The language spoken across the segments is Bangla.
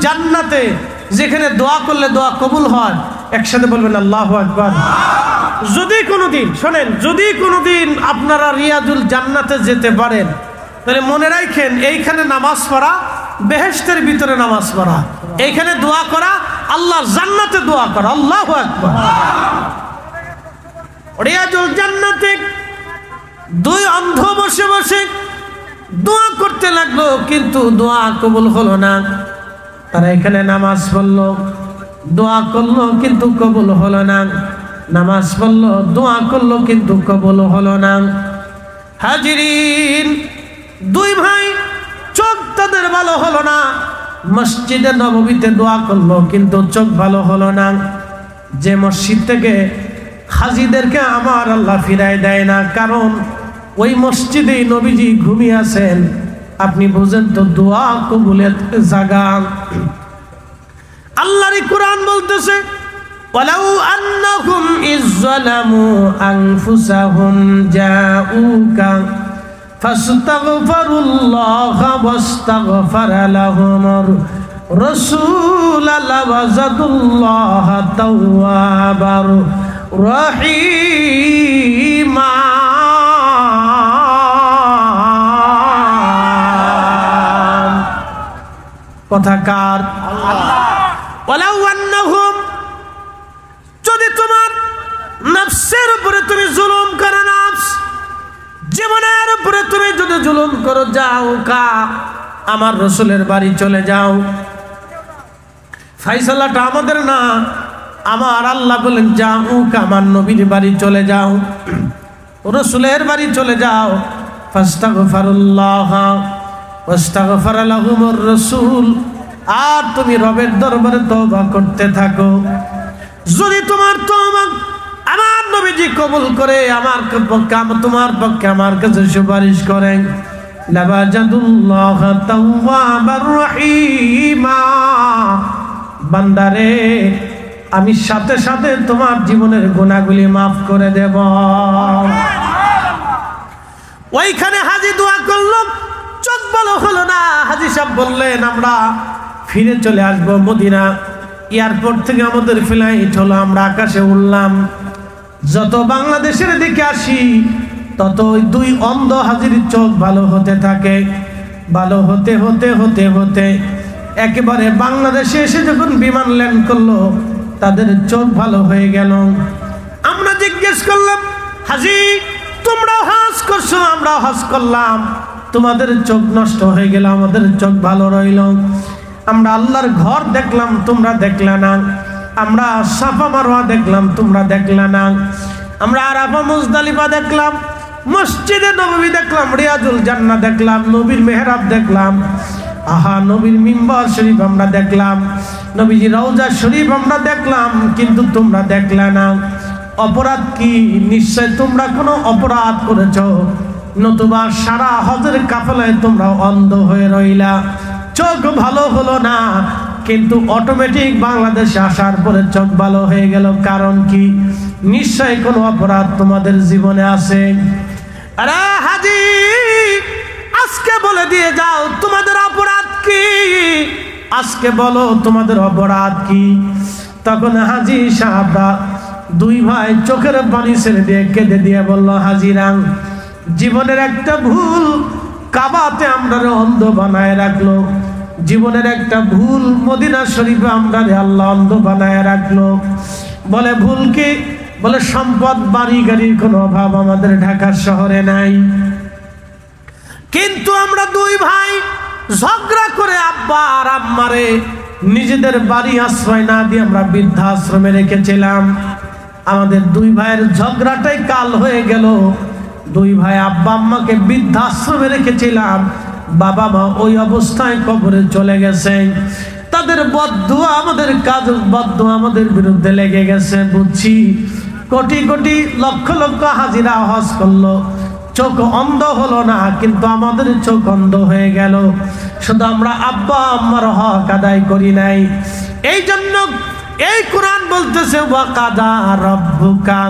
জান্নাতে যেখানে দোয়া করলে দোয়া কবুল হয়, একসাথে বলবেন আল্লাহু আকবার। যদি কোনোদিন শোনেন, যদি কোনোদিন আপনারা রিয়াজুল জান্নাতে যেতে পারেন, তাহলে মনে রাখেন এইখানে নামাজ পড়া বেহেশতের ভিতরে নামাজ পড়া, এইখানে দোয়া করা আল্লাহ জান্নাতে দোয়া করা। আল্লাহু আকবার। রিয়াজুল জান্নাতে দুই অন্ধ বসে বসে দোয়া করতে লাগলো, কিন্তু দোয়া কবুল হলো না। তারা এখানে নামাজ পড়লো, দোয়া করলো, কিন্তু কবুল হলো না। নামাজ পড়লো, দোয়া করলো, কিন্তু কবুল হলো না। হাজিরিন, দুই ভাই চোখ তাদের ভালো হলো না। মসজিদে নববীতে দোয়া করলো, কিন্তু চোখ ভালো হলো না। যে মসজিদ থেকে হাজিদেরকে আমার আল্লাহ ফিরায় দেয় না, কারণ ওই মসজিদেই নবীজি ঘুমিয়ে আছেন। আপনি বুঝেন তো দোয়া কবুলের জায়গা। আল্লাহর কোরআন বলতেছে, ওয়ালাউ আন্নাহুম ইযযালামু আনফুসাহুম জাউকা ফাস্তাগফিরুল্লাহা ওয়াস্তাগফারা লাহুমুর রাসূল লাওয়াজাদুল্লাহা তাওয়াবার রহিমা। কথাকার ওয়ালাউ আন্নাহুম, যদি তোমার নফসের উপরে তুমি জুলুম করো, নফস জীবনের উপরে তুমি যদি জুলুম করো, যাও কা আমার রাসূলের বাড়ি চলে যাও। ফাইসালাটা আমাদের না, আমার আল্লাহ বলেন যাও কা আমার নবীর বাড়ি চলে যাও, রাসূলের বাড়ি চলে যাও। ফাস্তাগফিরুল্লাহ ওয়াস্তাগফারা লাহুমুর রাসূল, আর তুমি রবের দরবারে তওবা করতে থাকো। যদি তোমার তওবা আমার নবীজি কবুল করে, আমার পক্ষে তোমার পক্ষে আমার কাছে সুপারিশ করেন, লাওয়াজাদুল্লাহ তাওয়াবার রহিমা, বান্দারে আমি সাথে সাথে তোমার জীবনের গুনাহগুলি মাফ করে দেব। ওইখানে হাজি দোয়া করলো, চোখ ভালো হলো না। হাজি সাহেব বললেন আমরা ফিরে চলে আসবো মদিনা। এয়ারপোর্ট থেকে আমাদের ফ্লাইট হলো, আমরা আকাশে উড়লাম। যত বাংলাদেশের দিকে আসি, তত ওই দুই অন্ধ হাজির চোখ ভালো হতে থাকে। ভালো হতে হতে হতে হতে একেবারে বাংলাদেশে এসে যখন বিমান ল্যান্ড করলো, তাদের চোখ ভালো হয়ে গেল। আমরা জিজ্ঞেস করলাম, হাজি তোমরা হজ করছো, আমরা হজ করলাম, তোমাদের চোখ নষ্ট হয়ে গেল, আমাদের চোখ ভালো রইল। আমরা আল্লাহর ঘর দেখলাম, তোমরা দেখলা না। আমরা সাফা মারওয়া দেখলাম, তোমরা দেখলা না। আমরা আরাফা মুজদালিফা দেখলাম, মসজিদে নববী দেখলাম, রিয়াজুল জান্নাহ দেখলাম, নবীর মেহরাব দেখলাম, আহা নবীর মিম্বার শরীফ আমরা দেখলাম, নবীজি রওজা শরীফ আমরা দেখলাম, কিন্তু তোমরা দেখলা না। অপরাধ কি? নিশ্চয় তোমরা কোনো অপরাধ করেছো, নতুবা সারা হজের কাফেলায় তোমরা অন্ধ হয়ে রইলা, চোখ ভালো হলো না, কিন্তু অটোমেটিক বাংলাদেশে আসার পরে চোখ ভালো হয়ে গেল। কারণ কি? নিশ্চয় কোনো অপরাধ তোমাদের জীবনে আছে। আরে হাজি, আজকে বলে দিয়ে যাও তোমাদের অপরাধ কি, আজকে বলো তোমাদের অপরাধ কি। তখন হাজি সাহাবরা দুই ভাই চোখের পানি ছেড়ে দিয়ে কেঁদে দিয়ে বলল, হাজিরা জীবনের একটা ভুল কাবাতে আমরা অন্ধ বানায় রাখলো, জীবনের একটা ভুল মদিনা শরীফে আমরা আল্লাহ অন্ধ বানায় রাখলো। বলে ভুল কি? বলে সম্পদ বাড়ি গাড়ির কোনো অভাব আমাদের ঢাকা শহরে নাই, কিন্তু আমরা দুই ভাই ঝগড়া করে আব্বা আর আম্মারে নিজেদের বাড়ি আশ্রয় না দিয়ে আমরা বৃদ্ধাশ্রমে রেখেছিলাম। আমাদের দুই ভাইয়ের ঝগড়াটাই কাল হয়ে গেল। দুই ভাই আব্বা আম্মাকে বৃদ্ধাশ্রমে রেখেছিলাম, বাবা মা ওই অবস্থায় কবরে চলে গেছে। তাদের বদদুয়া আমাদের কাজ, বদদুয়া আমাদের বিরুদ্ধে লেগে গেছে। বুঝছি কোটি কোটি লক্ষ লক্ষ হাজিরা হজ করলো, চোখ অন্ধ হলো না, কিন্তু আমাদের চোখ অন্ধ হয়ে গেল। শুধু আমরা আব্বা আম্মার হক আদায় করি নাই। এই জন্য এই কোরআন বলতেছে, ওয়াকাদা রাব্বুকা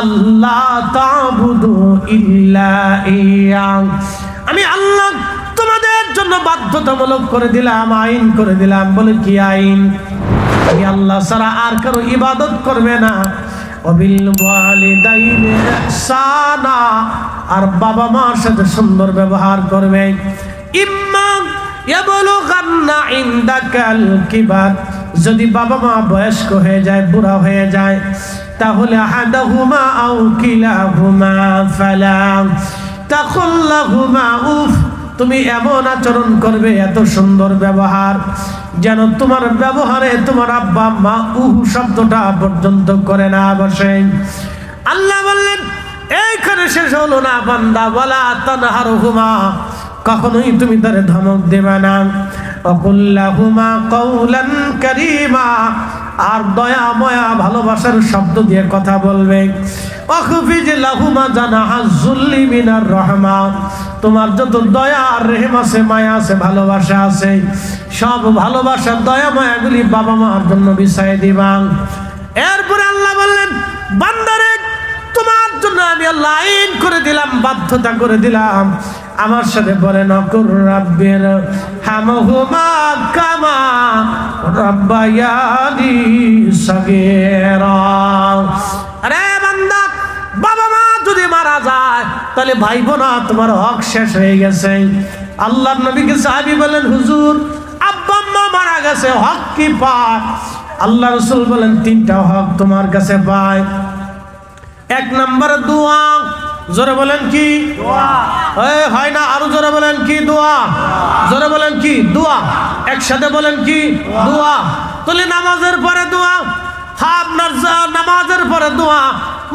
আল্লা তা'বুদু ইল্লা ইয়া, আমি আল্লাহ তোমাদের তোমাদের জন্য বাধ্যতামূলক করে দিলাম, আইন করে দিলাম। বলে কি আইন? আমি আল্লাহ ছাড়া আর কারো ইবাদত করবে না। ওয়াবিল ওয়ালিদাইনি ইহসানা, আর বাবা মার সাথে সুন্দর ব্যবহার করবে। ইম্মা ইয়াবলুগান্না ইনদাকাল কিবার, যদি বাবা মা বয়স্ক হয়ে যায়, বুড়া হয়ে যায়, তাহলে আহাদাহুমা আও কিলাহুমা ফালা তাকুল লাহুমা উফ, তুমি এমন আচরণ করবে, এত সুন্দর ব্যবহার, যেন তোমার ব্যবহারে তোমার আব্বা মা উহু শব্দটা পর্যন্ত করে না বসে। আল্লাহ বললেন এইখানে শেষ হলো না বান্দা, ওয়ালা তানহারহুমা, কখনোই তুমি তারে ধমক দেবে না। ওয়াকুল্লাহুমা কাওলান কারীমা, আর দয়া ময়া ভালোবাসার শব্দ দিয়ে কথা বলবে। ওয়াখফিজ লাহুমা জানাহাজ যুল্লি মিনার রাহমা, তোমার যত দয়া আর রহম আছে, মায়া আছে, ভালোবাসা আছে, সব ভালোবাসা দয়া মায়াগুলি বাবা মার জন্য বিছাই দিবা। এরপরে আল্লাহ বললেন বান্দারে, তোমার জন্য আমি আল্লাহ আইন করে দিলাম, বাধ্যতা করে দিলাম। আমার সাথে বলে নকুর রাব্বির হামহুমা কামা রাব্বায়ানি সাগীরা। আরে বান্দা, বাবা মা যদি মারা যায় তাহলে ভাই বোনা তোমার হক শেষ হয়ে গেছে। আল্লাহর নবীকে সাহাবী বলেন হুজুর আব্বা আম্মা মারা গেছে, হক কি পায়? আল্লাহ রাসূল বলেন তিনটা হক তোমার কাছে পায়। এক নম্বর দোয়া, জোরে বলেন কি? দোয়া। হয় না, আরো জোরে বলেন কি? দোয়া। জোরে বলেন কি? দোয়া। একসাথে বলেন কি? দোয়া। তাহলে নামাজের পরে দোয়া, আপনার নামাজের পরে দোয়া,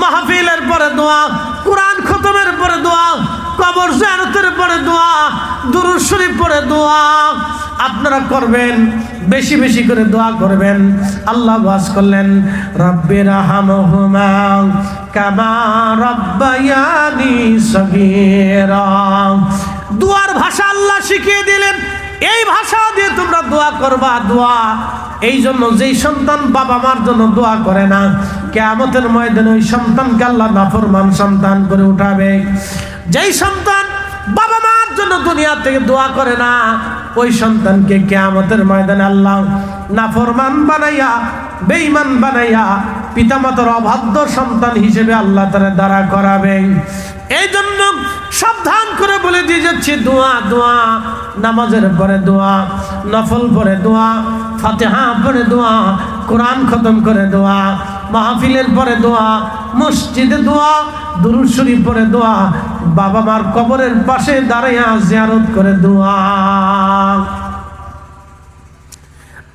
মাহফিলের পরে দোয়া, কোরআন খতমের পরে দোয়া, কবর জিয়ারতের পরে দোয়া, দুরূদ শরীফ পরে দোয়া আপনারা করবেন, বেশি বেশি করে দোয়া করবেন। আল্লাহ ওয়াজ করলেন রাব্বির হামহুমা কামা রাব্বায়ানি সগীরা। দোয়ার ভাষা আল্লাহ শিখিয়ে দিলেন, এই ভাষা দিয়ে তোমরা দোয়া করবা। দোয়া এই জন্য যেই সন্তান বাবা মার জন্য দোয়া করে না, কিয়ামতের ময়দানে ওই সন্তানকে আল্লাহ নাফরমান সন্তান করে উঠাবে। যেই সন্তান বাবা মার জন্য দুনিয়া থেকে দোয়া করে না, ওই সন্তানকে কিয়ামতের ময়দানে আল্লাহ নাফরমান বানাইয়া, বেঈমান বানাইয়া পিতামাতার অবাধ্য সন্তান হিসেবে আল্লাহ তাআলা দাঁড়া করাবে। এই জন্য সাবধান করে বলে দিয়ে যাচ্ছি, দোয়া দোয়া, নামাজের পরে দোয়া, নফল পরে দোয়া, ফাতিহা পরে দোয়া, কোরআন খতম করে দোয়া, মাহফিলের পরে দোয়া, মসজিদে দোয়া, দুরূদ শরীফ পরে দোয়া, বাবা মার কবরের পাশে দাঁড়াইয়া জিয়ারত করে দোয়া।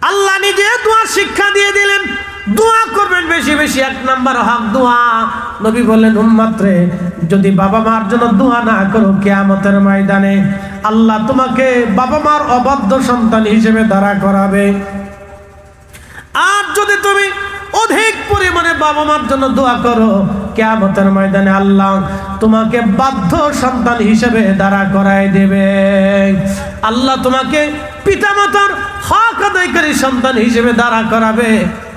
আল্লাহ নিজে দোয়া শিক্ষা দিয়ে দিলেন, দোয়া করবেন বেশি বেশি। এক নাম্বার হক দোয়া। নবী বললেন উম্মত রে, যদি বাবা মার জন্য দোয়া না করো, কিয়ামতের ময়দানে আল্লাহ তোমাকে বাবা মার অবাধ্য সন্তান হিসেবে দাঁড়া করাবে। আর যদি তুমি অধিক পরিমাণে বাবা মার জন্য দোয়া করো, কিয়ামতের ময়দানে আল্লাহ তোমাকে বাধ্য সন্তান হিসেবে দাঁড়া করায় দেবে। আল্লাহ তোমাকে পিতামাতার হক আদায়কারী সন্তান হিসেবে দাঁড়া করাবে।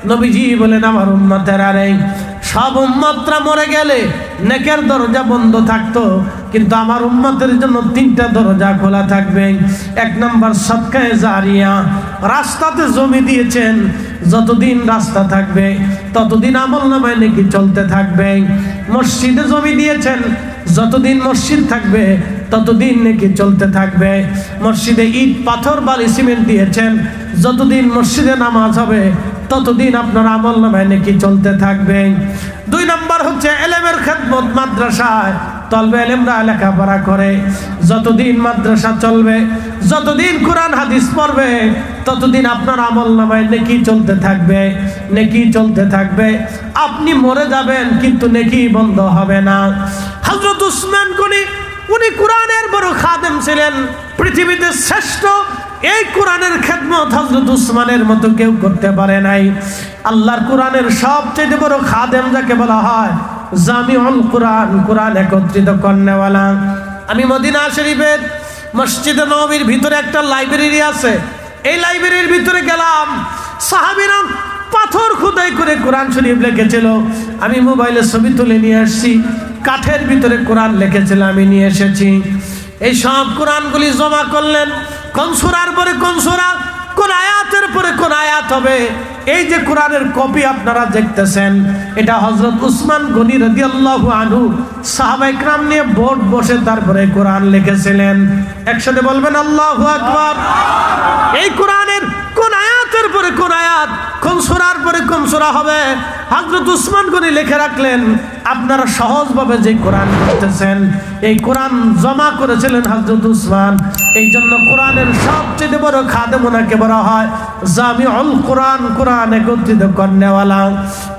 নবীজি বলেন আমার উম্মতেরা রে, সব উম্মতরা মরে গেলে নেকের দরজা বন্ধ থাকতো, কিন্তু আমার উম্মতের জন্য তিনটা দরজা খোলা থাকবে। এক নম্বর সদকায়ে জারিয়া, রাস্তাতে জমি দিয়েছেন, যতদিন রাস্তা থাকবে ততদিন আমলনামায় নেকি চলতে থাকবে। মসজিদে জমি দিয়েছেন, যতদিন মসজিদ থাকবে ততদিন নেকি চলতে থাকবে। মসজিদে ইট পাথর বালি সিমেন্ট দিয়েছেন, যতদিন মসজিদে নামাজ হবে ততদিন আপনার আমলনামায় নেকি চলতে থাকবে। দুই নম্বর হচ্ছে ইলমের খেদমত, মাদ্রাসায় তলবে ইলমরা লেখাপড়া করে, যতদিন মাদ্রাসা চলবে, যতদিন কোরআন হাদিস পড়বে, ততদিন আপনার আমলনামায় নেকি চলতে থাকবে, নেকি চলতে থাকবে। আপনি মরে যাবেন কিন্তু নেকি বন্ধ হবে না। হযরত উসমান গনি, উনি কোরআনের বড় খাদেম ছিলেন, পৃথিবীতে শ্রেষ্ঠ এই কোরআনের খেদমত হযরত উসমানের মতো কেউ করতে পারে নাই। আল্লাহর কোরআনের সবচেয়ে বড় খাদেম যাকে বলা হয় জামিউল কোরআন, কোরআন একত্রিত করনেওয়ালা। আমি মদিনা শরীফের মসজিদে নববীর ভিতরে একটা লাইব্রেরি আছে, এই লাইব্রেরির ভিতরে গেলাম, সাহাবীরা পাথর খোদাই করে কোরআন শরীফ লিখেছিল। আমি মোবাইলে ছবি তুলে নিয়ে আসছি, কাঠের ভিতরে কোরআন লিখেছিল, আমি নিয়ে এসেছি। এই সব কোরআনগুলি জমা করলেন। কোন সূরার পরে কোন সূরা, কোন আয়াতের পরে কোন আয়াত হবে, এই যে কোরআনের কপি আপনারা দেখতেছেন, এটা হযরত উসমান গনি রাদিয়াল্লাহু আনহু সাহাবায়ে কেরাম নিয়ে বোর্ড বসে তারপরে কোরআন লিখেছিলেন। একসাথে বলবেন আল্লাহু আকবার। এই কোরআনের কোন আয়াতের পরে কোন আয়াত, কোন সূরার পরে কোন সূরা হবে, হযরত উসমান গনি লিখে রাখলেন। আপনারা সহজভাবে যে কোরআন পড়তেছেন, এই কোরআন জমা করেছিলেন হযরত উসমান। এই জন্য কোরআনের সবচেয়ে বড় খাদেম ওনাকে বলা হয় জামিউল কোরআন, কোরআন একত্রিত করনেওয়ালা।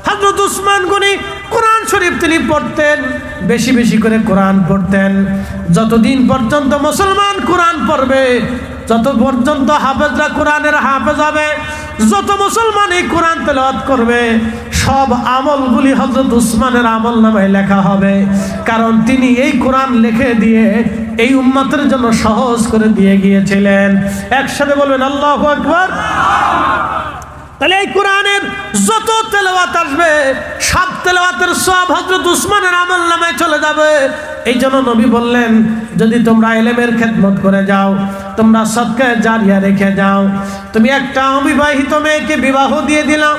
হযরত উসমান গনি কোরআন শরীফ তিনি পড়তেন, বেশি বেশি করে কোরআন পড়তেন। যতদিন পর্যন্ত মুসলমান কোরআন পড়বে, যত পর্যন্ত হাফেজরা কোরআনের হাফেজ হবে, যত মুসলমান এই কোরআন তেলাওয়াত করবে, সব আমলগুলি হযরত উসমানের আমল নামায় লেখা হবে। কারণ তিনি এই কোরআন লিখে দিয়ে এই উম্মতের জন্য সহজ করে দিয়ে গিয়েছিলেন। একসাথে বলবেন আল্লাহু আকবার। তাহলে এই কোরআনের যত তেলাওয়াত আসবে, সব তেলাওয়াতের সব হযরত উসমানের আমল নামায় চলে যাবে। এই জন্য নবী বললেন, যদি তোমরা ইলমের খেদমত করে যাও, তোমরা সদকায়ে জারিয়া রেখে যাও। তুমি একটা অবিবাহিত মেয়েকে বিবাহ দিয়ে দিলা,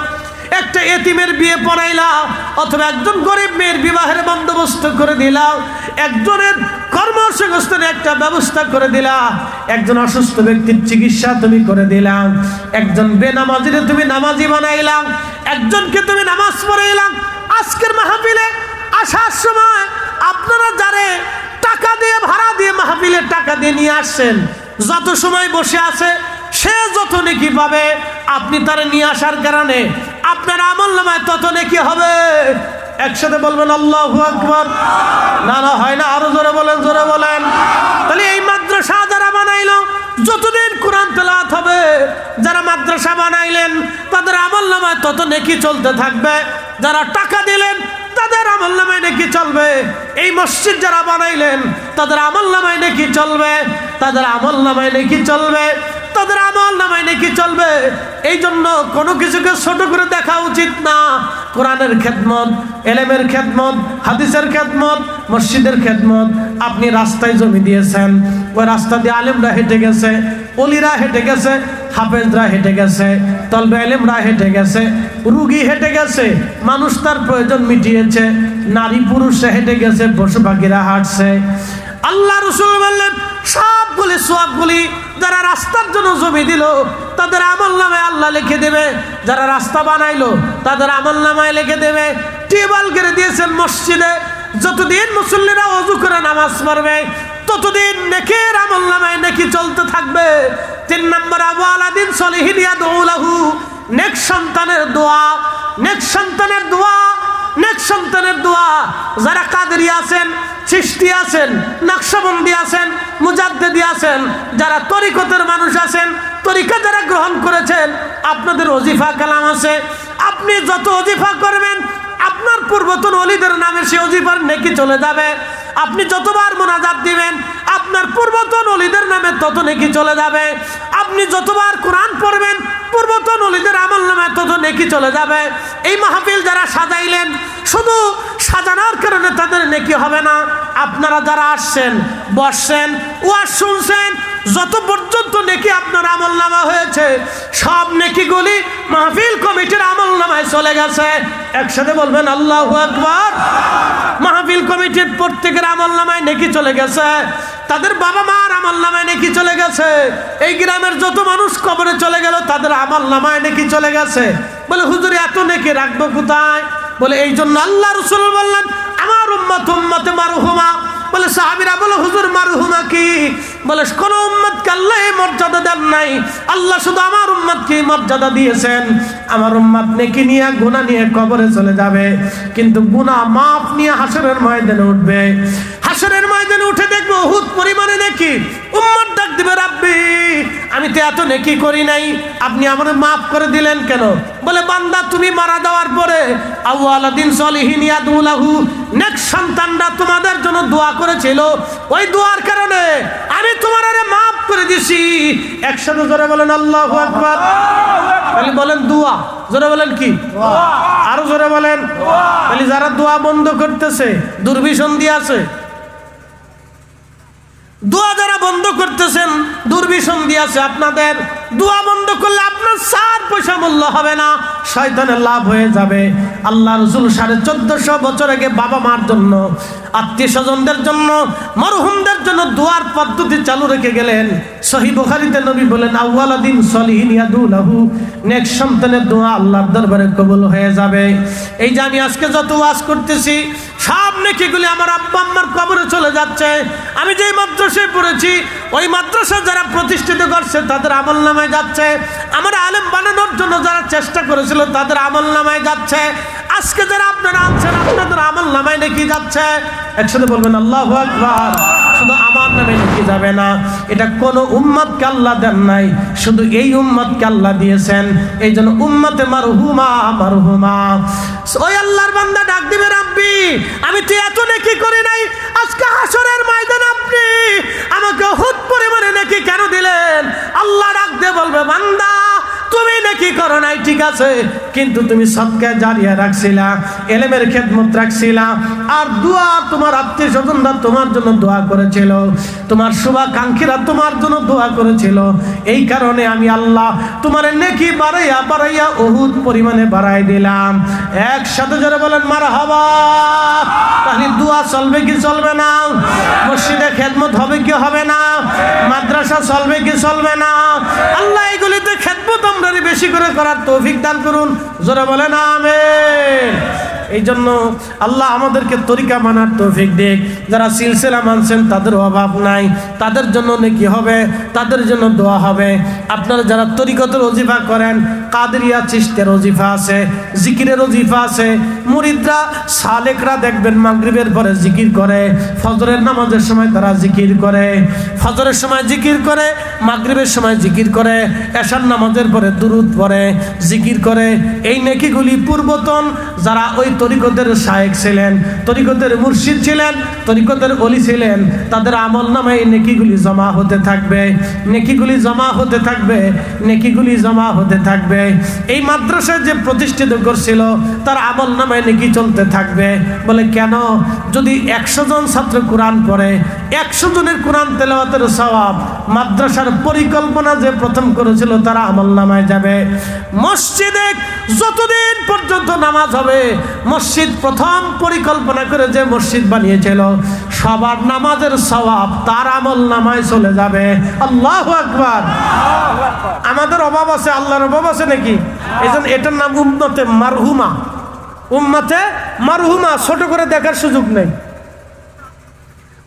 একটা এতিমের বিয়ে পড়াইলা, অথবা একজন গরিব মেয়ের বিবাহের বন্দোবস্ত করে দিলা, একজনের কর্মসংস্থানের একটা ব্যবস্থা করে দিলা, একজন অসুস্থ ব্যক্তির চিকিৎসা তুমি করে দিলা, একজন বেনামাজিরে তুমি নামাজি বানাইলা, একজনকে তুমি নামাজ পড়াইলা। আজকের মাহফিলে আসার সময় আপনারা যারে টাকা দিয়ে ভাড়া দিয়ে মাহফিলে টাকা দিয়ে নিয়ে আসছেন, যত সময় বসে আছে সে যত নেকি পাবে, আপনি তার নিয়ে আসার কারণে আপনার আমলনামায় তত নেকি হবে। একসাথে বলবেন আল্লাহু আকবার। না না হয় না, আরো জোরে বলেন, জোরে বলেন। তাহলে এই মাদ্রাসা যারা বানাইলো, যতদিন কোরআন তেলাওয়াত হবে, যারা মাদ্রাসা বানাইলেন তাদের আমলনামায় তত নেকি চলতে থাকবে। যারা টাকা দিলেন তাদের আমলনামায় নেকি চলবে। এই মসজিদ যারা বানাইলেন তাদের আমলনামায় নেকি চলবে, তাদের আমলনামায় নেকি চলবে, তাদের আমলনামায় নেকি চলবে। এই জন্য কোনো কিছুকে ছোট করে দেখা উচিত না। কোরআনের খেদমত, ইলমের খেদমত, হাদিসের খেদমত, মসজিদের খেদমত। আপনি রাস্তায় জমি দিয়েছেন, ওই রাস্তা দিয়ে আলেমরা হেঁটে গেছে, ওলিরা হেঁটে গেছে, হাফেজরা হেঁটে গেছে, তলবে ইলমরা হেঁটে গেছে, রুগী হেঁটে গেছে, মানুষ তার প্রয়োজন মিটিয়েছে, নারী পুরুষে হেঁটে গেছে, পশু পাখিরা হাঁটছে। আল্লাহ রাসূল বললেন, সবগুলি সওয়াবগুলি যারা রাস্তার জন্য জমি দিল তাদের আমলনামায় আল্লাহ লিখে দেবে। যারা রাস্তা বানাইলো তাদের আমলনামায় লিখে দেবে। টিউবওয়েল করে দিয়েছেন মসজিদে, যতদিন মুসল্লিরা ওযু করে নামাজ পড়বে ততদিন নেকির আমলনামায় নেকি চলতে থাকবে। 3 নম্বর, আওয়ালাদিন সলিহিন ইয়াদউ লাহু, নেক সন্তানের দোয়া, নেক সন্তানের দোয়া, নেক সন্তানের দোয়া। যারা কাদেরি আছেন, চিশতি আছেন, নকশবন্দি আছেন, মুজাদ্দিদি আছেন, যারা তরিকতের মানুষ আছেন, তরিকা যারা গ্রহণ করেছেন, আপনাদের ওজিফা কালাম আছে। আপনি যত ওজিফা করবেন আপনার পূর্বতন ওলিদের নামে সে ওজিফার নেকি চলে যাবে। আপনি যতবার মুনাজাত দিবেন আপনার পূর্বতন ওলিদের নামে তত নেকি চলে যাবে। আপনি যতবার কোরআন পড়বেন পূর্বতন ওলিদের আমলনামায় তত নেকি চলে যাবে। এই মাহফিল যারা সাজাইলেন, শুধু সাজানোর কারণে তাদের নেকি হবে না। আপনারা যারা আসছেন, বসছেন, ওয়াজ শুনছেন, যত পর্যন্ত নেকি আপনার আমলনামা হয়েছে সব নেকিগুলি মাহফিল কমিটির আমলনামায় চলে গেছে। একসাথে বলবেন আল্লাহু আকবার। মাহফিল কমিটির প্রত্যেকের আমলনামায় নেকি চলে গেছে, তাদের বাবা মার আমলনামায় নেকি চলে গেছে। এই গ্রামের যত মানুষ কবরে চলে গেল তাদের আমলনামায় নেকি চলে গেছে। বলে হুজুর এত নেকি রাখবো কোথায়? বলে এই জন্য আল্লাহ রাসূল বললেন, আমার উম্মত উম্মতে মারহুমা। বলে সাহাবীরা বলে হুজুর মারহুমা কি? বলে কোন উম্মতকে আল্লাহ এই মর্যাদা দেন নাই, আল্লাহ শুধু আমার উম্মতকে মর্যাদা দিয়েছেন। আমার উম্মত নেকি নিয়ে গুনাহ নিয়ে কবরে চলে যাবে, কিন্তু গুনাহ মাফ নিয়ে হাসরের ময়দানে উঠবে। হাসরের ময়দানে উঠে দেখবো বহুত পরিমাণে নেকি। উম্মত ডাক দিবে, রাব্বি আমি তো এত নেকি করি নাই, আপনি আমারে মাফ করে দিলেন কেন? বলে বান্দা তুমি মারা যাওয়ার পরে আওয়ালাদিন সলিহিন ইয়াদউ লাহু, নেক সন্তানরা তোমাদের জন্য দোয়া করেছিল, ওই দোয়ার কারণে আমি তোমারে মাফ করে দিছি। একসাথে জোরে বলেন আল্লাহু আকবার। তাহলে বলেন দোয়া, জোরে বলেন কি? আরো জোরে বলেন। তাহলে যারা দোয়া বন্ধ করতেছে দুর্বিসন্ধি আছে, দোয়া যারা বন্ধ করতেছেন, দুর্বিসন্ধি আছে আপনাদের। দোয়া বন্ধ করলে আপনার 4 পয়সা মূল্য হবে না, শয়তানের লাভ হয়ে যাবে। আল্লাহ রাসূল 1450 বছর আগে বাবা মার জন্য, আত্মীয় স্বজনদের জন্য, মরহুমদের জন্য দোয়ার পদ্ধতি চালু রেখে গেলেন। সহিহ বুখারীতে নবী বলেন, আউয়ালাদিন সলিহিন ইয়াদুলাহু, নেক সন্তানের দোয়া আল্লাহর দরবারে কবুল হয়ে যাবে। এই যে আমি আজকে যত ওয়াজ করতেছি, সব নেকিগুলি আমার আব্বা আম্মার কবরে চলে যাচ্ছে। আমি যেই মাদ্রাসায় পড়েছি, ওই মাদ্রাসা যারা প্রতিষ্ঠিত করছে তাদের আমলনামায় যাচ্ছে। আমার আলেম বানানোর জন্য যারা চেষ্টা করেছিল তাদের আমলনামায় যাচ্ছে। আজকে যারা আপনারা আছেন, আপনাদের আমলনামায় নেকি যাচ্ছে। একসাথে বলবেন আল্লাহু আকবার। শুধু আমার নামে নেকি যাবে না, এটা কোন উম্মতকে আল্লাহ দেন নাই, শুধু এই উম্মতকে আল্লাহ দিয়েছেন। এই জন্য উম্মতে মারহুমা মারহুমা। ওই আল্লাহর বান্দা ডাক দিবে, রাব্বি আমি তো এত নেকি করি নাই, আজকে হাসরের ময়দানে আপনি আমাকে হুদ পরিমাণে নেকি কেন দিলেন? আল্লাহ ডাক দিয়ে বলবে, বান্দা তুমি নেকি করো নাই ঠিক আছে, কিন্তু তুমি সদকা জারিয়া রাখছিলা, ইলমের খেদমত রাখছিলা, আর দোয়া তোমার আত্মীয় স্বজনরা তোমার জন্য দোয়া করেছিল, তোমার শুভাকাঙ্ক্ষীরা তোমার জন্য দোয়া করেছিল। এই কারণে আমি আল্লাহ তোমার নেকি বাড়াইয়া বাড়াইয়া উহুদ পরিমাণে বাড়াই দিলাম। একসাথে জোরে বলেন মারহাবা। তাহলে দোয়া চলবে কি চলবে না? মসজিদে খেদমত হবে কি হবে না? মাদ্রাসা চলবে কি চলবে না? আল্লাহ এগুলিতে খেদমত আমরা বেশি করে করার তৌফিক দান করুন। জোরে বলেন আমিন। এই জন্য আল্লাহ আমাদেরকে তরিকা মানার তৌফিক দিক। যারা সিলসিলা মানছেন তাদের অভাব নাই, তাদের জন্য নেকি হবে, তাদের জন্য দোয়া হবে। আপনারা যারা তরিকতের ওজিফা করেন, কাদেরিয়া চিশতের ওজিফা আছে, জিকিরের ওজিফা আছে। মুরিদরা সালেকরা দেখবেন মাগরিবের পরে জিকির করে, ফজরের নামাজের সময় তারা জিকির করে, ফজরের সময় জিকির করে, মাগরিবের সময় জিকির করে, এশার নামাজের পরে দুরুদ পড়ে, জিকির করে। এই নেকিগুলি পূর্বতন যারা ওই তরিকতের শায়েখ ছিলেন, তরিকতের মুর্শিদ ছিলেন, তরিকতের ওলি ছিলেন, তাদের আমল নামায় এই নেকিগুলি জমা হতে থাকবে, নেকিগুলি জমা হতে থাকবে, নেকিগুলি জমা হতে থাকবে। এই মাদ্রাসায় যে প্রতিষ্ঠিত করছিল তার আমল নামায় নেকি চলতে থাকবে। বলে কেন? যদি 100 জন ছাত্র কোরআন পড়ে, 100 জনের কোরআন তেলাওয়াতের সওয়াব মাদ্রাসার পরিকল্পনা যে প্রথম করেছিল তারা আমল নামায় যাবে। মসজিদে যতদিন পর্যন্ত নামাজ হবে, মসজিদ প্রথম পরিকল্পনা করে যে মসজিদ বানিয়েছিল, সবার নামাজের সওয়াব তার আমল নামায় চলে যাবে। আল্লাহু আকবার। আমাদের অভাব আছে, আল্লাহর অভাব আছে নাকি? এই জন্য এটার নাম উম্মতে মারহুমা। উম্মতে মারহুমা, ছোট করে দেখার সুযোগ নেই।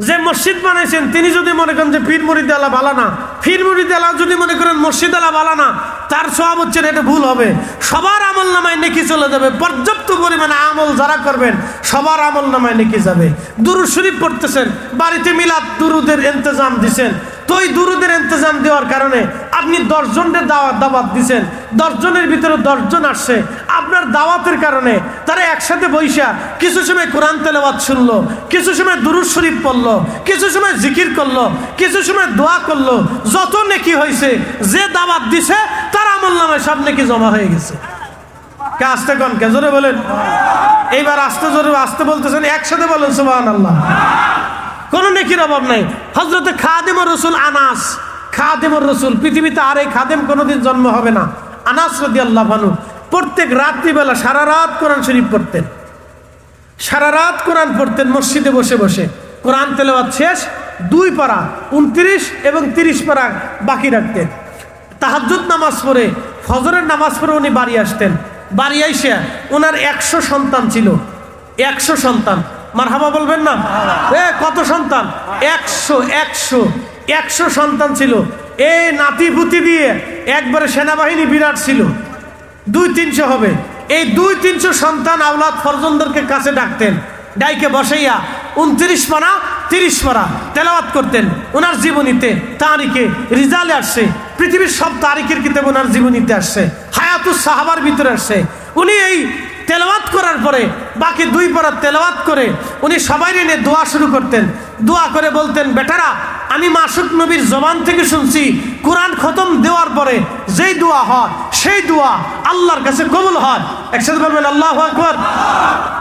যে মসজিদ বানাইছেন তিনি যদি মনে করেন যে পীর মুরিদ আলা বালা না, পীর মুরিদ আলা যদি মনে করেন মসজিদ আলা বালা না, তার সওয়াব হচ্ছে এটা ভুল হবে। সবার আমল নামায় নেকি চলে যাবে। পর্যাপ্ত পরিমাণে আমল যারা করবেন সবার আমল নামায় নেকি যাবে। দুরূদ শরীফ পড়তেছেন, বাড়িতে মিলাদ দুরুদের ইন্তজাম দিছেন, তো ওই দুরুদের ইন্তজাম দেওয়ার কারণে আপনি 10 জনের দাওয়াত দিছেন, 10 জনের ভিতরে 10 জন আসছে। আপনার দাওয়াতের কারণে তারা একসাথে বৈশা কিছু সময় কোরআন তেলাওয়াত শুনলো, কিছু সময় দুরূদ শরীফ পড়লো, কিছু সময় জিকির করলো, কিছু সময় দোয়া করলো। যত নেকি হয়েছে, যে দাওয়াত দিছে তার আমল নামায় সব নেকি জমা হয়ে গেছে। কে আসতে কন, কে জোরে বলেন। এইবার আস্তে জোরে আসতে বলতেছেন, একসাথে বলেন সুবহানাল্লাহ। কোন নেকির অভাব নাই। হযরতে খাদিমুর রাসূল আনাস, খাদিমুর রাসূল, পৃথিবীতে আর এই খাদেম কোনোদিন জন্ম হবে না। আনাস রাদিয়াল্লাহু আনহু প্রত্যেক রাত্রিবেলা সারা রাত কোরআন শরীফ পড়তেন, সারা রাত কোরআন পড়তেন মসজিদে বসে বসে। কোরআন তেলাওয়াত শেষ, 2 পারা 29 এবং 30 পারা বাকি রাখতেন। তাহাজ্জুদ নামাজ পড়ে, ফজরের নামাজ পড়ে উনি বাড়ি আসতেন। বাড়ি আইসা ওনার 100 সন্তান ছিল। 100 সন্তান, মারহাবা বলবেন না? কত সন্তান? 100 সন্তান ছিল। এই নাতি পুতি দিয়ে একবারে সেনাবাহিনী বিরাট ছিল, 200-300 হবে। এই 200-300 সন্তান আওলাদ ফরজনদেরকে কাছে ডাকতেন, ডাইকে বসাইয়া 29 পারা 30 পারা তেলাওয়াত করতেন। ওনার জীবনীতে তারিখে রিজালে আসছে, পৃথিবীর সব তারিখের কিতাব ওনার জীবনীতে আসছে, হায়াতুস সাহাবার ভিতরে আসছে। উনি এই তেলাওয়াত করার পরে বাকি 2 পারা তেলাওয়াত করে উনি সবাই নিয়ে দোয়া শুরু করতেন। দোয়া করে বলতেন, বেটারা আমি মাসুক নবীর জবান থেকে শুনছি কোরআন খতম দেওয়ার পরে যেই দোয়া হয় সেই দোয়া আল্লাহর কাছে কবুল হয়। একসাথে বলবেন আল্লাহু আকবার।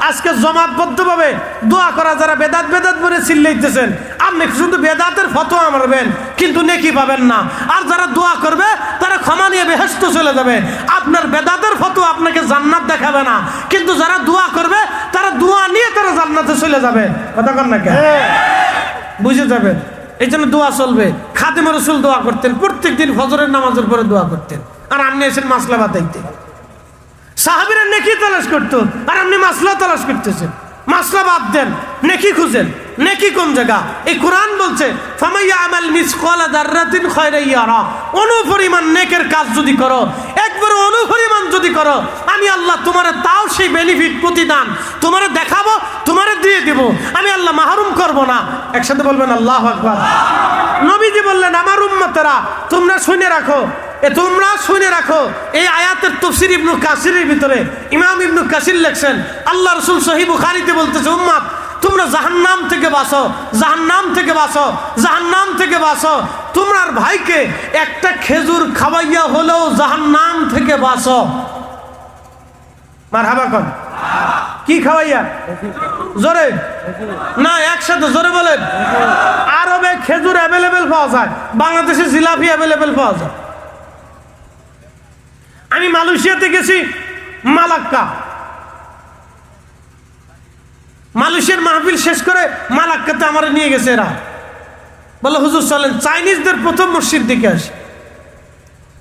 আজকে জমাতবদ্ধভাবে দোয়া করা যারা বেদাত বেদাত বলে চিল্লাইতেছেন, আপনি শুধু বেদাতের ফতোয়া মারবেন কিন্তু নেকি পাবেন না। আর যারা দোয়া করবে তারা ক্ষমা নিয়ে বেহেশত চলে যাবে। আপনার বেদাতের ফতোয়া আপনাকে জান্নাত দেখাবে না, কিন্তু যারা দোয়া করবে তারা দোয়া নিয়ে তারা জান্নাতে চলে যাবে। কথা কন না কেন? বুঝে যাবেন। এই জন্য দোয়া চলবে। খাদিম রাসূল দোয়া করতেন, প্রত্যেকদিন ফজরের নামাজের পরে দোয়া করতেন, আর আপনি এসেন মাসলা বাতাইতে। সাহাবীরা নেকি তালাশ করতো, আর আপনি মাসলা তালাশ করতেছেন। মাসলা বাদ দেন, নেকি খুঁজেন। নেকি কোন জায়গা? এই কোরআন বলছে ফামাইয়া আমাল মিসকালা যাররাতিন খায়রান ইয়ারা, অনুপরিমাণ নেকের কাজ যদি করো, একবার অনুপরিমাণ যদি করো, আমি আল্লাহ তোমারে তাও সেই বেনিফিট প্রতিদান তোমারে দেখাবো, তোমারে দিয়ে দেব, আমি আল্লাহ মাহরুম করব না। একসাথে বলবেন আল্লাহু আকবার। নবীজি বললেন, আমার উম্মতেরা তোমরা শুনে রাখো, তোমরা শুনে রাখো। এই আয়াতের তাফসীর ইবনে কাসিরের ভিতরে ইমাম ইবনে কাসির লেখছেন, আল্লাহ রাসূল সহিহ বুখারীতে বলতেছে, উম্মত তোমরা জাহান্নাম থেকে বাঁচো, জাহান্নাম থেকে বাঁচো, জাহান্নাম থেকে বাঁচো। তোমার ভাইকে একটা খেজুর খাওয়াইয়া হলেও জাহান্নাম থেকে বাঁচো। মারহাবা কোন? কি খাওয়াইয়া? জোরে না, একসাথে জোরে বলেন। আরবে খেজুর অ্যাভেলেবেল পাওয়া যায়, বাংলাদেশে জিলাপি অ্যাভেলেবেল পাওয়া যায়। আমি মালয়েশিয়াতে গেছি, মালাক্কা, মালয়েশিয়ার মাহফিল শেষ করে মালাক্কাতে আমার নিয়ে গেছে এরা। বলে হুজুর চলেন চাইনিজদের প্রথম মসজিদ দেখে আসি।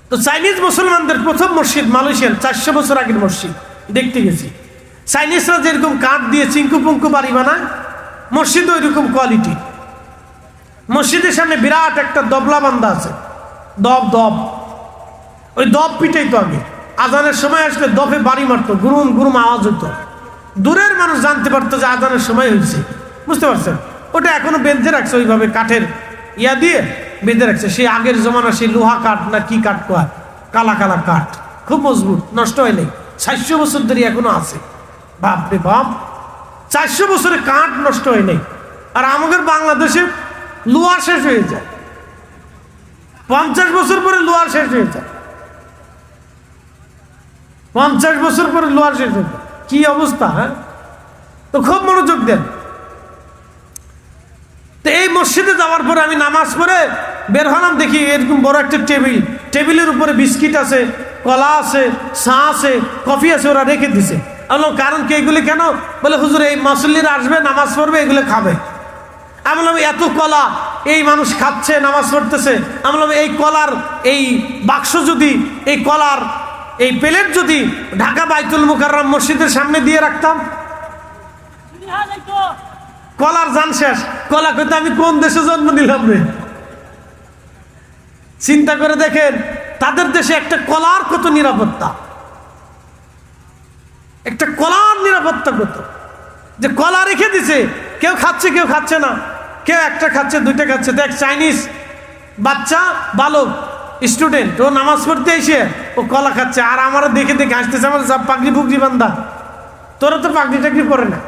তো চাইনিজ মুসলমানদের প্রথম মসজিদ মালয়েশিয়ার 400 বছর আগের মসজিদ দেখতে গেছি। চাইনিজরা যেরকম কাঠ দিয়ে চিঙ্কু পুঙ্কু বাড়ি বানায়, মসজিদ ওই রকম কোয়ালিটি। মসজিদের সামনে বিরাট একটা দবলা বান্ধা আছে, দব। ওই দব পিটাইতো আগে, আজানের সময় আসলে দবে বাড়ি মারতো, গুরুম গুরুম আওয়াজ হতো। দূরের মানুষ জানতে পারতো যে আজানের সময় হয়েছে, বুঝতে পারছেন? ওটা এখনো বেঁধে রাখছে ওইভাবে, কাঠের ইয়া দিয়ে বেঁধে রাখছে। সেই আগের জমানা সেই লোহা কাঠ না কি কাঠ কয়, কালা কালা কাঠ, খুব মজবুত, নষ্ট হয় নাই। 400 বছর ধরে এখনো আছে। বাপরে বাপ, 400 বছরে কাঠ নষ্ট হয় নাই। আর আমাদের বাংলাদেশে লোহার শেষ হয়ে যায়, 50 বছর পরে লোহার শেষ হয়ে যায়। 50 বছর পরে লোহার শেষ হয়ে যায়, কি অবস্থা! হ্যাঁ, তো খুব মনোযোগ দেন। তো এই মসজিদে যাওয়ার পরে আমি নামাজ পড়ে বের হলাম, দেখি এরকম বড় একটা টেবিল, টেবিলের উপরে বিস্কিট আছে, কলা আছে, চা আছে, কফি আছে, ওরা রেখে দিছে। আমি বললাম কারণ কি এগুলি কেন? বলে হুজুর এই মুসল্লিরা আসবে, নামাজ পড়বে, এগুলো খাবে। আমি বললাম এত কলা এই মানুষ খাচ্ছে, নামাজ পড়তেছে। আমি বললাম এই কলার এই বাক্স যদি, এই কলার এই প্লেট যদি ঢাকা বাইতুল মুকাররম মসজিদের সামনে দিয়ে রাখতাম, কলার জান শেষ। কলা কইতে আমি কোন দেশে জন্ম নিলাম রে? চিন্তা করে দেখেন, তাদের দেশে একটা কলার কত নিরাপত্তা, একটা কলার নিরাপত্তা কত, যে কলা রেখে দিছে, কেউ খাচ্ছে কেউ খাচ্ছে না, কেউ একটা খাচ্ছে দুইটা খাচ্ছে। দেখ চাইনিজ বাচ্চা বালক স্টুডেন্ট, ও নামাজ পড়তে এসে ও কলা খাচ্ছে, আর আমারও দেখে দেখে আসতেছে, আমার সব পাগড়ি পুগড়ি বান্ধা, তোরা তো পাগড়ি টাগড়ি পরে না।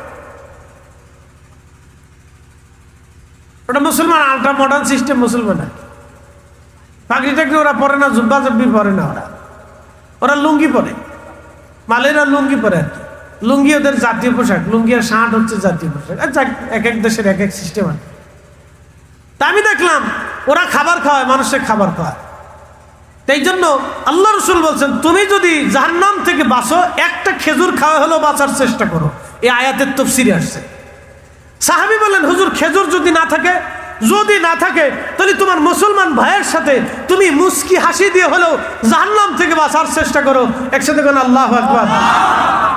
ওটা মুসলমান, আলট্রা মডার্ন সিস্টেম মুসলমান। পাগড়ি টাগড়ি ওরা পরে না, জুব্বা জব্বি পরে না, ওরা লুঙ্গি পরে। মালেরা লুঙ্গি পরে আর কি, লুঙ্গি ওদের জাতীয় পোশাক, লুঙ্গি আর শার্ট হচ্ছে জাতীয় পোশাক। আচ্ছা, এক এক দেশের এক এক সিস্টেম আছে। তা আমি দেখলাম ওরা খাবার খাওয়ায়, মানুষের খাবার খাওয়ায়। তাই জন্য আল্লাহ রসুল বলছেন, তুমি যদি জাহান্নাম থেকে বাঁচো, একটা খেজুর খাওয়া হলেও বাঁচার চেষ্টা করো। এই আয়াতের তাফসীরে আসছে। সাহাবী বলেন, হুজুর খেজুর যদি না থাকে, তাহলে তোমার মুসলমান ভাইয়ের সাথে তুমি মুস্কি হাসি দিয়ে হলেও জাহান্নাম থেকে বাঁচার চেষ্টা করো। একসাথে কোন আল্লাহু আকবার।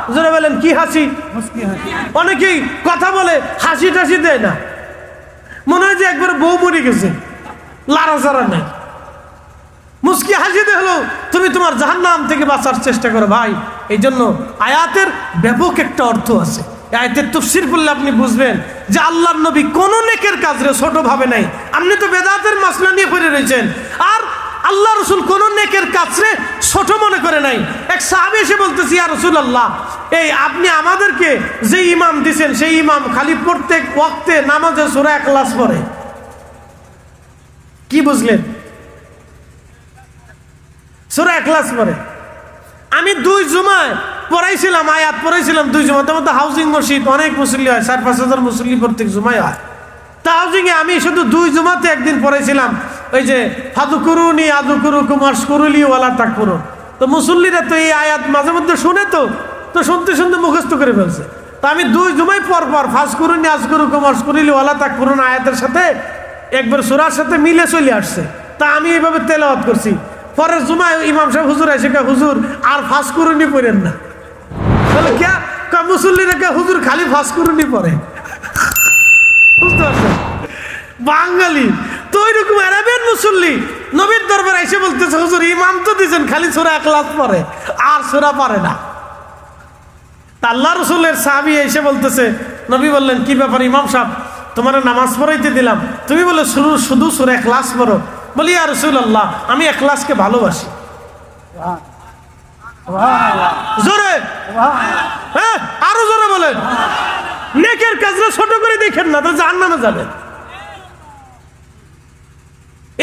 হুজুরে বলেন কি হাসি? অনেকেই কথা বলে হাসি টাসি দেয় না, মনে হয় যে একবার বউ মরে গেছে, লাড়াচাড়া নাই। মুস্কি হাসি দিয়ে হলেও তুমি তোমার জাহান্নাম থেকে বাঁচার চেষ্টা করো ভাই। এই জন্য আয়াতের ব্যাপক একটা অর্থ আছে। আয়াতের তাফসীর পড়লে আপনি বুঝবেন যে আল্লাহর নবী কোন নেকের কাজরে ছোট ভাবে নাই। আপনি তো বেদাতের মাসলা নিয়ে পড়ে রয়েছেন, আর আল্লাহ রসুল কোন নেকের কাজরে ছোট মনে করে নাই। এক সাহাবী এসে বলতেছি, ইয়া রাসূলুল্লাহ, এই আপনি আমাদেরকে যে ইমাম দিছেন সেই ইমাম খালি প্রত্যেক ওয়াক্তে নামাজে সূরা ইখলাস পড়ে, কি বুঝলেন? সূরা ইখলাস পড়ে। আমি 2 জুমায় পড়াইছিলাম, আয়াত পড়াইছিলাম 2 জুমা। তোমার তো হাউজিং মসজিদ অনেক মুসল্লি হয়, 4-5 হাজার মুসল্লি প্রত্যেক জুমায় হয়। তা হাউজিং এ আমি শুধু 2 জুমাতে একদিন পড়াইছিলাম ওই যে ফাযকুরুনি আযকুরুকুম ওয়াশকুরুলি ওয়ালা তাকফুরুন। তো মুসল্লিরা তো এই আয়াত মাঝে মধ্যে শুনে, তো শুনতে শুনতে মুখস্থ করে ফেলছে। তা আমি 2 জুমায় পর ফাযকুরুনি আযকুরুকুম ওয়াশকুরুলি ওয়ালা তাকফুরুন আয়াতের সাথে একবার সূরার সাথে মিলে চলে আসছে। তা আমি এইভাবে তেলাওয়াত করছি। পরের জুমায় ইমাম সাহেব হুজুর এসে কয়, হুজুর আর ফাযকুরুনি পড়েন না। বলে কে? কয় মুসল্লিরা কে হুজুর খালি ফাযকুরুনি পড়ে। বুঝতে পারছেন? বাঙালি তো ওইরকম আরবের মুসল্লি নবীর দরবারে এসে বলতেছে, হুজুর ইমাম তো দিয়েছেন খালি সূরা ইখলাস পড়ে আর সূরা পারে না। আল্লাহ রাসূলের সাহাবী এসে বলতেছে, নবী বললেন, কি ব্যাপার ইমাম সাহেব, তোমার নামাজ পড়াইতে দিলাম, তুমি বলে শুধু সূরা ইখলাস পড়ো। বলি, ইয়া রাসূলুল্লাহ, আমি ইখলাসকে ভালোবাসি। জোরে, হ্যাঁ আরো জোরে বলেন। নেকের কাজটা ছোট করে দেখেন না, তো জাহান্নামে যাবেন।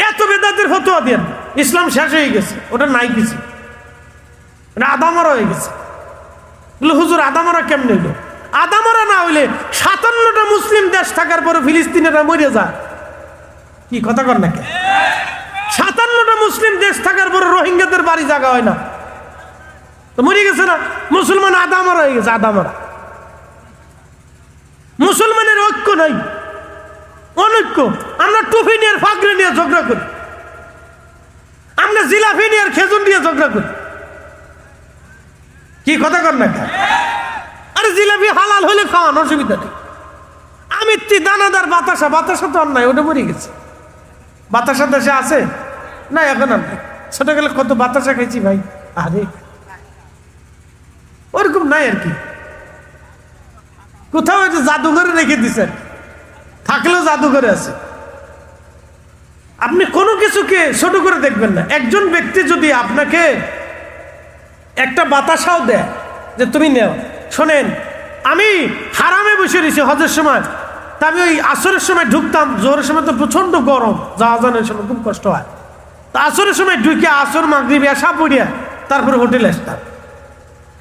এত বেদাতের ফতোয়া দেন, ইসলাম শেষ হয়ে গেছে, ওটা নাই কিছু, এটা আদামরা হয়ে গেছে। হুজুর আদামরা কেমনে হইল? আদামরা না হইলে 57টা মুসলিম দেশ থাকার পরে ফিলিস্তিনিরা মরে যায়, কি কথা কর নাকি? 57টা মুসলিম দেশ থাকার পরে রোহিঙ্গাদের বাড়ি জায়গা হয় না, তো মরে গেছে না? মুসলমান আদামরা হয়ে গেছে, আদামরা। মুসলমানের ঐক্য নাই, অনৈক্য। আমরা টুপি নিয়ে ফাগড়ি নিয়ে ঝগড়া করি, আমরা জিলাপি নিয়ে খেজুর নিয়ে ঝগড়া করি, কি কথা কর না? আরে জিলাপি হালাল হলে খাওয়ান, অসুবিধা নেই। আমিত্তি দানাদার বাতাসা তো অন্যায়, ওটা মরে গেছে। বাতাসা দেশে আছে না এখন? আর নাই। ছোট গেলে কত বাতাসা খাইছি ভাই, আরে ওরকম নাই আর কি। কোথাও এটা জাদুঘরে রেখে দিচ্ছেন, থাকলেও জাদুঘরে আছে। আপনি কোনো কিছুকে ছোট করে দেখবেন না। একজন ব্যক্তি যদি আপনাকে একটা বাতাসাও দেয় যে তুমি নেও, শোনেন, আমি হারামে বসে রয়েছি হজের সময়, তা আমি ওই আসরের সময় ঢুকতাম, জোহরের সময় তো প্রচন্ড গরম, যাওয়ার সময় খুব কষ্ট হয়। তা আসরের সময় ঢুকে আসর মাগরিব এসা পড়িয়া তারপরে হোটেলে আসতাম।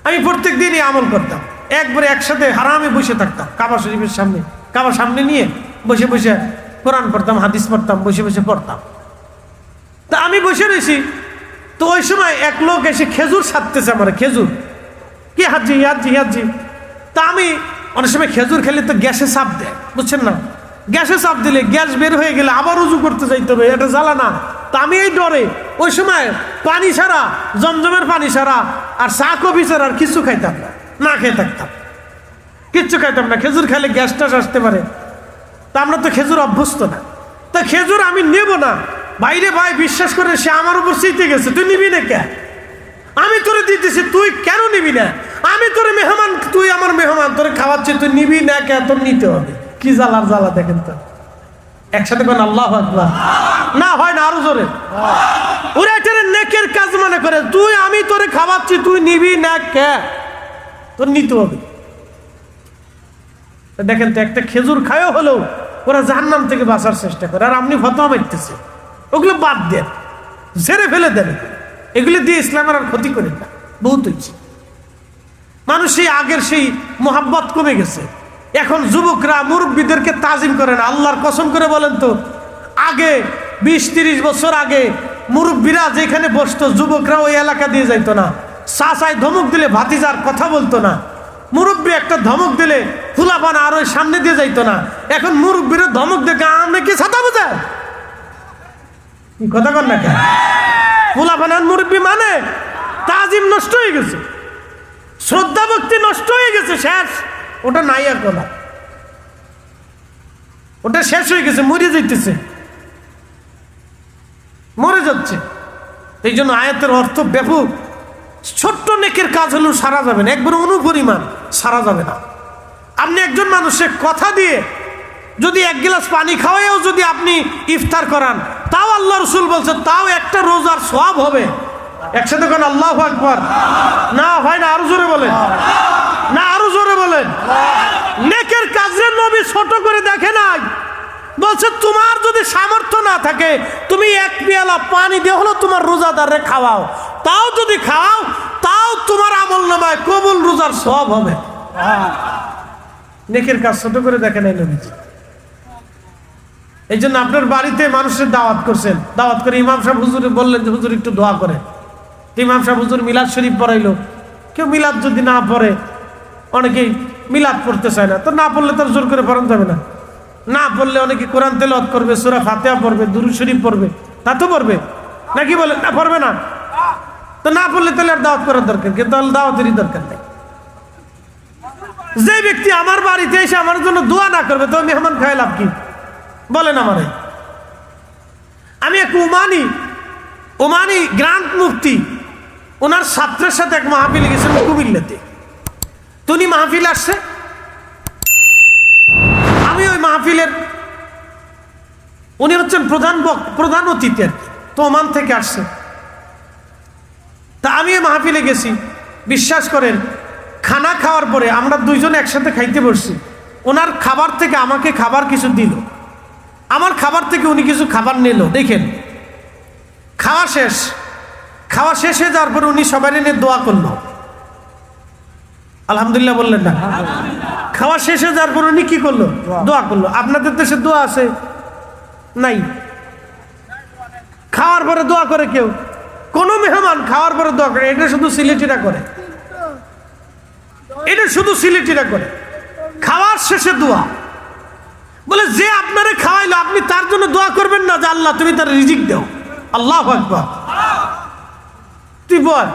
আমি প্রত্যেক দিনই আমল করতাম, একবারে একসাথে হারামে বসে থাকতাম কাবা শরীফের সামনে, কাবা সামনে নিয়ে বসে বসে কোরআন পড়তাম, হাদিস পড়তাম, বসে বসে পড়তাম। তা আমি বসে রয়েছি, তো ওই সময় এক লোক এসে খেজুর ছাড়তেছে আমার, খেজুর কি হাজি হাজি হাজি। তা আমি অনেক সময় খেজুর খেলে তো গ্যাসে চাপ দেয়, বুঝছেন না? গ্যাসে চাপ দিলে গ্যাস বের হয়ে গেলে আবার উজু করতে যাইতে হবে, এটা জ্বালা না। তা আমি এই ডরে ওই সময় পানি ছাড়া, জমজমের পানি ছাড়া আর চা কফি ছাড়া আর কিছু খাইতাম না খেয়ে থাকতাম, কিচ্ছু খাইতাম না। খেজুর খেলে গ্যাস টাস আসতে পারে, তা আমরা তো খেজুর অভ্যস্ত না। তা খেজুর আমি নেব না। বাইরে ভাই বিশ্বাস করে, সে আমার উপর চিতে গেছে, তুই নিবি না কে? আমি তোরে দিতেছি, তুই কেন নিবি না? আমি তোরে মেহমান, তুই আমার মেহমান, তোরে খাওয়াচ্ছি, তুই নিবি না কে? তোর নিতে হবে। কি জ্বালার জ্বালা দেখেন তো। একসাথে কোন আল্লাহু আকবার না হয় না, আরো জোরে। ওরা এটা নেকের কাজ মনে করে, তুই আমি তোরে খাওয়াচ্ছি, তুই নিবি না কে? তোর নিতে হবে। দেখেন তো, একটা খেজুর খায়ও হলেও ওরা জাহান্নাম থেকে বাঁচার চেষ্টা করে, আর আপনি ফতোয়া মারতেছে। ওগুলো বাদ দেন, ঝেড়ে ফেলে দেন, এগুলো দিয়ে ইসলামের আর ক্ষতি করেন না। বহুত হচ্ছে মানুষ সেই আগের সেই মোহাব্বত কমে গেছে। এখন যুবকরা মুরব্বীদেরকে তাজিম করে না। আল্লাহর কসম করে বলেন তো, আগে 20-30 বছর আগে মুরব্বীরা যেখানে বসতো, যুবকরা ওই এলাকা দিয়ে যাইতো না। চাচায় ধমক দিলে ভাতিজার কথা বলতো না। মুরব্বী একটা ধমক দিলে ফুলাপানা আর ওই সামনে দিয়ে যাইতো না। এখন মুরব্বীরা ধমক দেখে আমরা কি ছাতা বোঝায়, কথা কর না কেন? ফুলাপানার মুরব্বী মানে তাজিম নষ্ট হয়ে গেছে, শ্রদ্ধা ভক্তি নষ্ট হয়ে গেছে, শেষ। ওটা নাই আর কথা, ওটা শেষ হয়ে গেছে, মরে যাইতেছে, মরে যাচ্ছে। এই জন্য আয়াতের অর্থ ব্যাপক। ছোট্ট নেকের কাজ হলেও সারা যাবে না, একবার অনুপরিমাণ সারা যাবে না। আপনি একজন মানুষের কথা দিয়ে যদি 1 গ্লাস পানি খাওয়াইও যদি আপনি ইফতার করান, তাও আল্লাহ রসুল বলছে, তাও একটা রোজার সওয়াব হবে। একসাথে কোন আল্লাহু আকবার না হয় না, আরো জোরে বলে। নেকের কাজের নবী ছোট করে দেখে নাই, বলছে তোমার যদি সামর্থ্য না থাকে তুমি এক পেয়ালা পানি দিয়ে হলো তোমার রোজাদারে খাওয়াও, তাও যদি খাও তাও তোমার আমলনামায় কবুল রোজার সওয়াব হবে। নেকের কাজ ছোট করে দেখে নাই নবীজি। এই জন্য আপনার বাড়িতে মানুষের দাওয়াত করছেন, দাওয়াত করে ইমাম সাহেব হুজুর বললেন যে হুজুর একটু দোয়া করে। ইমাম সাহেব হুজুর মিলাদ শরীফ পড়াইলো, কেউ মিলাদ যদি না পড়ে, অনেকেই মিলাদ পড়তে চায় না, তো না পড়লে তার জোর করে পড়ানো যাবে না। না পড়লে অনেকে কোরআন তেলাওয়াত করবে, সূরা ফাতিহা পড়বে, দুরূদ শরীফ পড়বে, তা তো পড়বে নাকি বলে না? পড়বে না তো না পড়লে তাহলে আর দাওয়াত করার দরকার, কিন্তু তাহলে দাওয়াতেরই দরকার নেই। যে ব্যক্তি আমার বাড়িতে এসে আমার জন্য দোয়া না করবে তো মেহমান খায় লাভ কি বলেন আমারে? আমি এক ওমানি গ্রান্ট মুফতি, ওনার ছাত্রের সাথে এক মাহফিলে গেছেন কুমিল্লাতে। তো উনি মাহফিল আসছে, আমি ওই মাহফিলের, উনি হচ্ছেন প্রধান অতিথি আর কি, তো ওমান থেকে আসছে। তা আমি ওই মাহফিলে গেছি, বিশ্বাস করেন খানা খাওয়ার পরে আমরা দুইজন একসাথে খাইতে বসছি। ওনার খাবার থেকে আমাকে খাবার কিছু দিল, আমার খাবার থেকে উনি কিছু খাবার নিল। দেখেন খাওয়া শেষ হয়ে যাওয়ার পরে উনি সবাই নিয়ে দোয়া করলো, আলহামদুলিল্লাহ বললেন না? খাওয়া শেষ হয়ে যাওয়ার পর উনি কি করলো? দোয়া করলো। আপনাদের দেশে দোয়া আছে নাই? খাওয়ার পরে দোয়া করে কেউ? কোন মেহমান খাওয়ার পরে দোয়া করে? এটা শুধু সিলেটিরা করে, এটা শুধু সিলেটিরা করে। খাওয়ার শেষে দোয়া বলে, যে আপনারে খাওয়াইলো আপনি তার জন্য দোয়া করবেন না যে আল্লাহ তুমি তার রিজিক দাও? আল্লাহু আকবার। তুই বল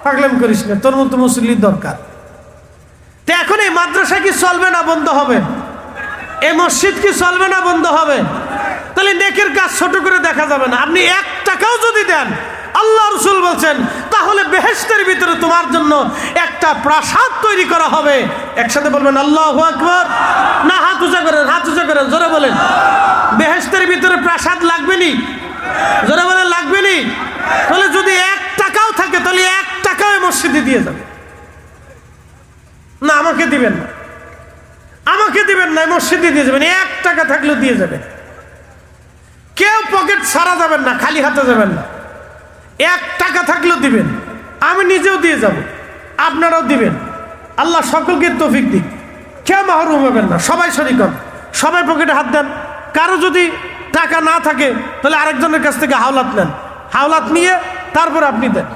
পাগলাম করিস না, তোর মতো মুসল্লির দরকার। তো এখন এই মাদ্রাসা কি চলবে না বন্ধ হবে? এই মসজিদ কি চলবে না বন্ধ হবে? তাহলে নেকের কাজ ছোট করে দেখা যাবে না। আপনি 1 টাকাও যদি দেন, আল্লাহ রাসূল বলছেন, তাহলে বেহেশতের ভিতরে তোমার জন্য একটা প্রাসাদ তৈরি করা হবে। একসাথে বলবেন আল্লাহু আকবার। না হাত উঁচা করেন, জোরে বলেন। বেহেশতের ভিতরে প্রাসাদ লাগবে নি? জোরে বলেন লাগবে নি? তাহলে যদি 1 টাকাও থাকে তাহলে 1 টাকাও মসজিদে দিয়ে যাবে না? আমাকে দিবেন না, মসজিদে দিয়ে যাবেন। 1 টাকা থাকলেও দিয়ে যাবেন। কেউ পকেট ছাড়া যাবেন না, খালি হাতে যাবেন না। 1 টাকা থাকলেও দিবেন। আমি নিজেও দিয়ে যাব, আপনারাও দিবেন। আল্লাহ সকলকে তৌফিক দিক। কেউ মাহরুম হবেন না, সবাই শরীক হন, সবাই পকেটে হাত দেন। কারো যদি টাকা না থাকে তাহলে আরেকজনের কাছ থেকে হাওলাত নেন, হাওলাত নিয়ে তারপর আপনি দেন।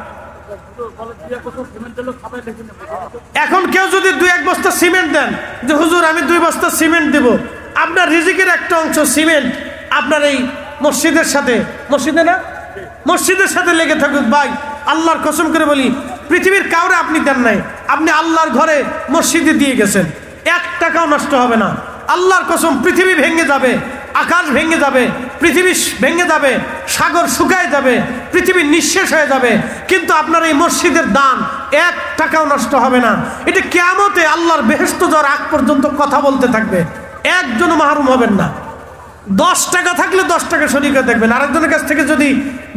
এখন কেউ যদি 2-1 বস্তা সিমেন্ট দেন, যে হুজুর আমি 2 বস্তা সিমেন্ট দেব, আপনার রিজিকের একটা অংশ সিমেন্ট আপনার এই মসজিদের সাথে লেগে থাকুক। ভাই আল্লাহর কসম করে বলি, পৃথিবীর কাউরে আপনি দেন নাই, আপনি আল্লাহর ঘরে মসজিদে দিয়ে গেছেন। 1 টাকাও নষ্ট হবে না। আল্লাহর কসম, পৃথিবী ভেঙে যাবে, আকাশ ভেঙে যাবে, পৃথিবী ভেঙে যাবে, সাগর শুকায় যাবে, পৃথিবী নিঃশেষ হয়ে যাবে, কিন্তু আপনার এই মসজিদের দান 1 টাকাও নষ্ট হবে না। এটা কিয়ামতে আল্লাহর বেহেশত যাওয়ার আগ পর্যন্ত কথা বলতে থাকবে, একজনও মাহরুম হবেন না। 10 টাকা থাকলে 10 টাকা শরীক হয়ে দেখবেন। আরেকজনের কাছ থেকে যদি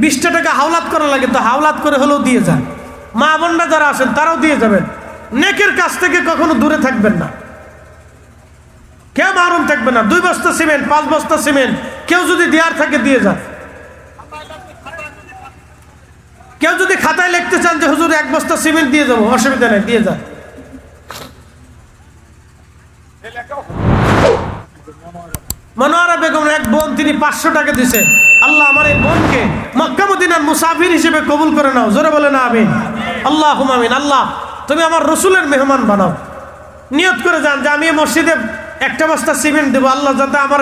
20টা টাকা হাওলাত করা লাগে তো হাওলাত করে হলেও দিয়ে যান। মা বোনরা যারা আছেন তারাও দিয়ে যাবেন। নেকের কাছ থেকে কখনো দূরে থাকবেন না, কেউ মাহরুম থাকবে না। 2 বস্তা সিমেন্ট, 5 বস্তা সিমেন্ট কেউ যদি দেওয়ার থাকে দিয়ে যান। কেউ যদি খাতায় লিখতে চান যে হুজুর 1 বস্তা সিমেন্ট দিয়ে যাবো, অসুবিধা নেই, দিয়ে যান। মনোয়ারা বেগম এক বোন, তিনি 500 টাকা দিছে। আল্লাহ আমার এই বোনকে মক্কা মদিনার মুসাফির হিসেবে কবুল করে নাও, জোরে বলে না আমিন। আল্লাহুম্মা আমিন। আল্লাহ তুমি আমার রসুলের মেহমান বানাও। নিয়ত করে যান যে আমি মসজিদে 1 বস্তা সিমেন্ট দেবো, আল্লাহ যাতে আমার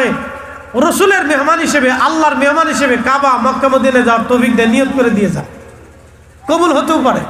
রসুলের মেহমান হিসেবে, আল্লাহর মেহমান হিসেবে কাবা মক্কা মদিনায় যাওয়ার তৌফিক দেয়। নিয়ত করে দিয়ে যান, কবুল হতেও পারে।